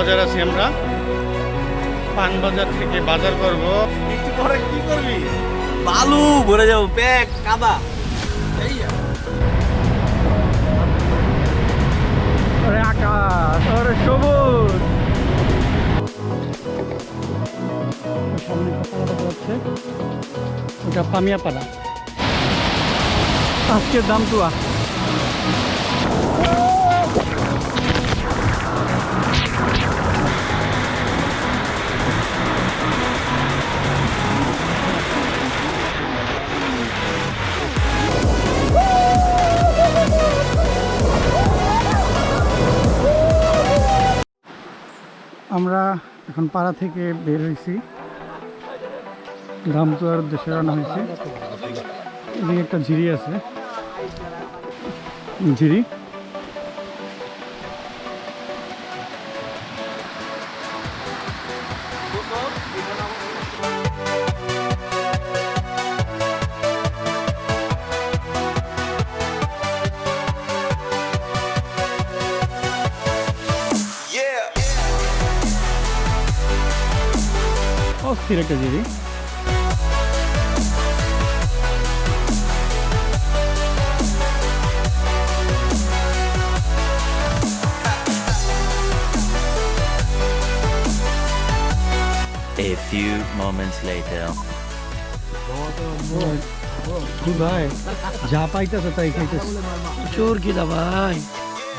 বাজার আছি আমরা। পান বাজার থেকে বাজার করব। একটু পরে কি করবি? বালু ভরে যাবো, ব্যাগ কাদা। ওরে আকাশ, ওরে সবুজ। সামনে একটা পাড়া দেখা যাচ্ছে, ওটা পামিয়া পাড়া। আজকে দামতুয়া। আমরা এখন পাড়া থেকে বের হয়েছি, দামতুয়ার উদ্দেশ্যে রান্না হয়েছে। এদিকে একটা ঝিরি আছে, ঝিরি। অস্থির একটা ঝিরি। A few moments later. ভাই যা পাইতেছে তাই খাইতেছে, চোর কি দা ভাই,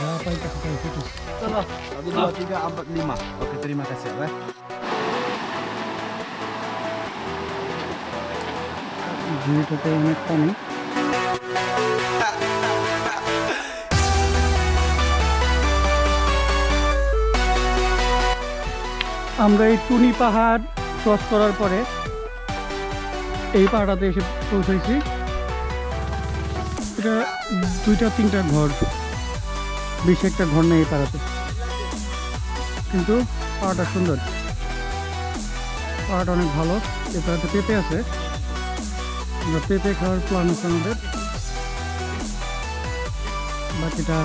যা পাইতেছে তাই খাইতেছে। 1, 2, 3, 4, 5. Oke, terima kasih ya. ঝিরিটাতে অনেক পানি। আমরা এই টুনি পাহাড় ক্রস করার পরে এই পাহাড়টাতে এসে পৌঁছেছি। এটা 2-3টা ঘর, বেশি একটা ঘর নেই এই পাহাড়াতে, কিন্তু পাহাড়টা সুন্দর। পাহাড়টা অনেক ভালো। এই পাহাড়তে পেঁপে আছে, আমরা পেঁপে খাওয়ার প্ল্যান আছে আমাদের। বাকিটা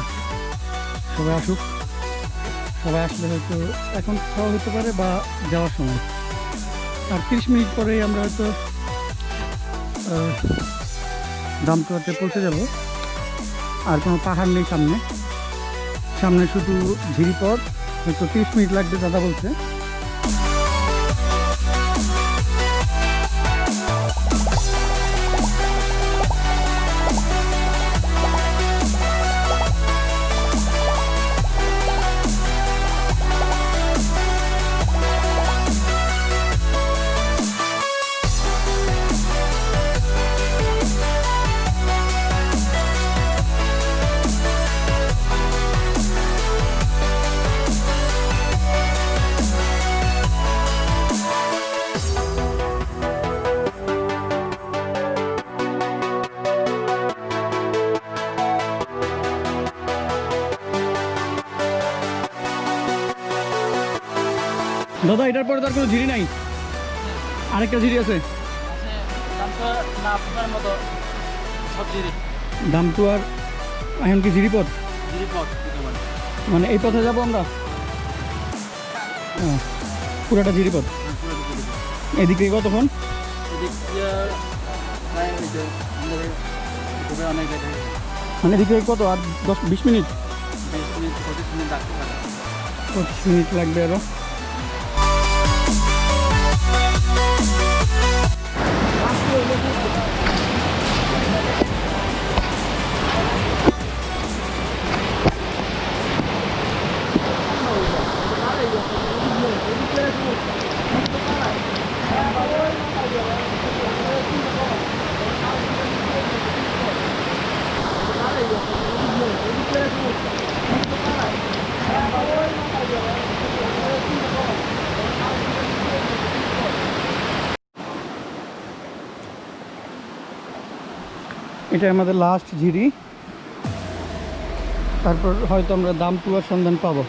সবাই আসুক, সবাই আসলে হয়তো এখন খাওয়া হতে পারে বা যাওয়ার সময়। আর 30 মিনিট পরেই আমরা হয়তো দামতুয়াতে পৌঁছে যাব। আর কোনো পাহাড় নেই সামনে, সামনে শুধু ঝিরিপথ। হয়তো 30 মিনিট লাগবে দাদা বলছে। দাদা এটার পরে তার কোনো ঝিরি নাই? আরেকটা ঝিরি আছে দামতুয়ার। এখন কি ঝিরিপথ? মানে এই পথে যাবো আমরা, পুরাটা ঝিরিপথ। এদিক থেকে কতক্ষণ? মানে এদিক থেকে কত, আর 10-20 মিনিট? 25 মিনিট লাগবে আরো। এটা আমাদের লাস্ট ঝিরি, তারপর হয়তো আমরা দামতুয়ার সন্ধান পাবো।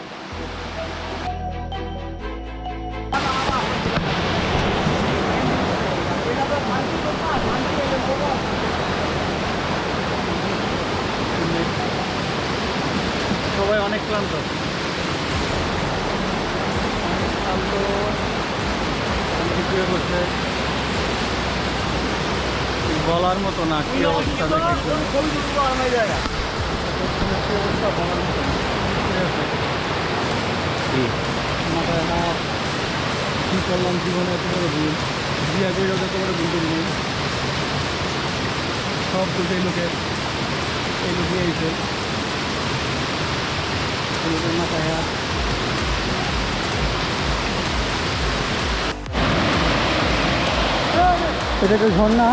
সবাই অনেক ক্লান্ত। শুয়ে পড়ছে, বলার মতো না কি অবস্থা দেখে কি অবস্থা বলার মতো না। মাথায় হাত, কি করলাম জীবনে এত বড় ভুল, বিয়া করে যত বড় ভুল করি নাই। সব দুটো এই লোকের আইছে, এই লোকের মাথায় হাত। এটা একটা ঝর্ণা,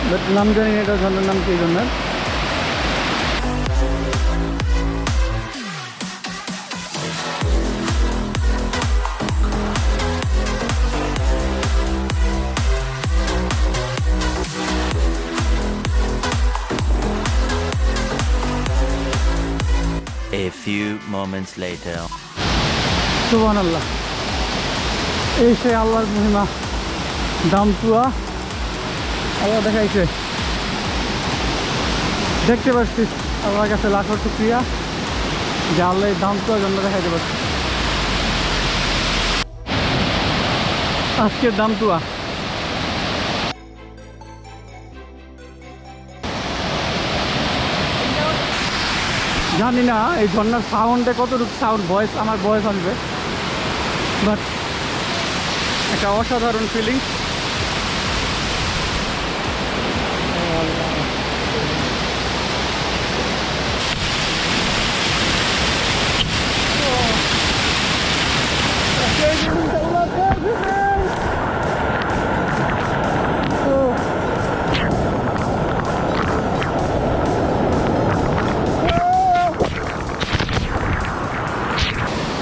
বাট নাম জানি না এটা ঝর্ণার নাম কি ঝর্ণার। A few moments later. সুবহানাল্লাহ, এই সে আল্লাহর মহিমা। দামতুয়া আল্লাহ দেখাইছে, দেখতে পাচ্ছি। আল্লাহর কাছে লাখো শুকরিয়া যে আল্লাহ এই দামতুয়া জন্য দেখাইতে পারছি। আজকের দামতুয়া জানি না এই ঝর্ণার সাউন্ডে কতটুকু সাউন্ড ভয়েস আমার ভয়েস আসবে, বাট একটা অসাধারণ ফিলিং।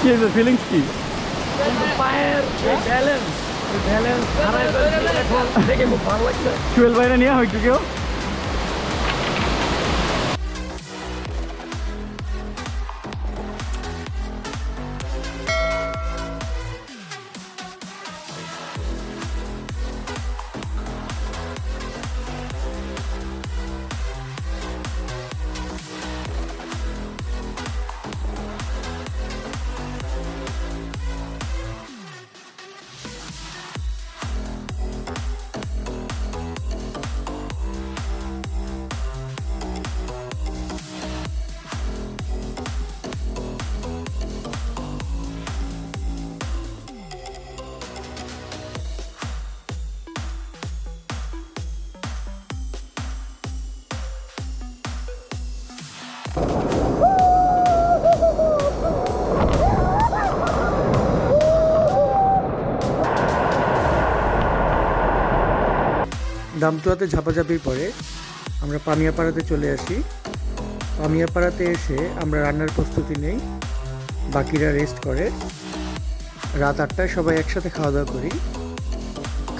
কি ফিলিংস কি? টুয়েলভ বাইরে নিয়ে হয়তো কেউ দামতুয়াতে ঝাপাঝাপির পরে আমরা পামিয়াপাড়াতে চলে আসি। পামিয়াপাড়াতে এসে আমরা রান্নার প্রস্তুতি নেই, বাকিরা রেস্ট করে। রাত 8টায় সবাই একসাথে খাওয়া দাওয়া করি।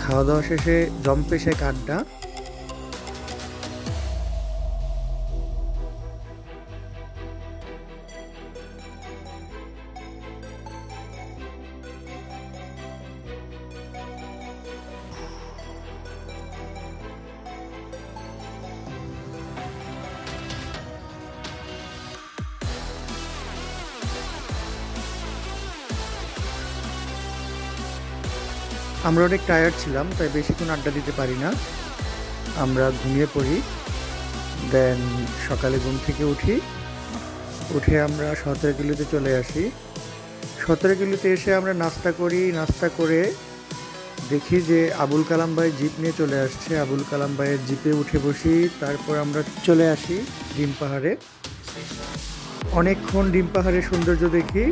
খাওয়া দাওয়া শেষে জম্পেশে আড্ডা। আমরা অনেক টায়ার্ড ছিলাম, তাই বেশিক্ষণ আড্ডা দিতে পারি না, আমরা ঘুমিয়ে পড়ি। দেন সকালে ঘুম থেকে উঠে আমরা 17 কিলোতে চলে আসি। 17 কিলোতে এসে আমরা নাস্তা করি। নাস্তা করে দেখি যে আবুল কালাম ভাই জিপ নিয়ে চলে আসছে। আবুল কালাম ভাইয়ের জিপে উঠে বসি। তারপর আমরা চলে আসি ডিম পাহাড়ে। অনেকক্ষণ ডিম পাহাড়ের সৌন্দর্য দেখি।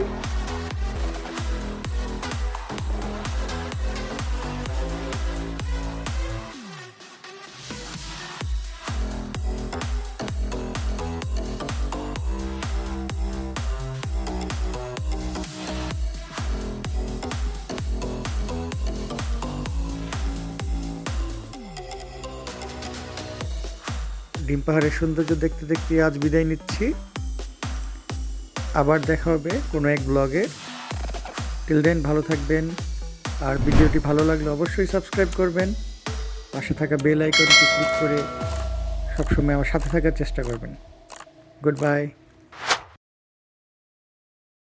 ডিম পাহাড়ের সৌন্দর্য দেখতে দেখতে আজ বিদায় নিচ্ছি। আবার দেখা হবে কোনো এক ব্লগে। টিল দেন ভালো থাকবেন। আর ভিডিওটি ভালো লাগলে অবশ্যই সাবস্ক্রাইব করবেন। পাশে থাকা বেল আইকনটি ক্লিক করে সবসময় আমার সাথে থাকার চেষ্টা করবেন। Good bye.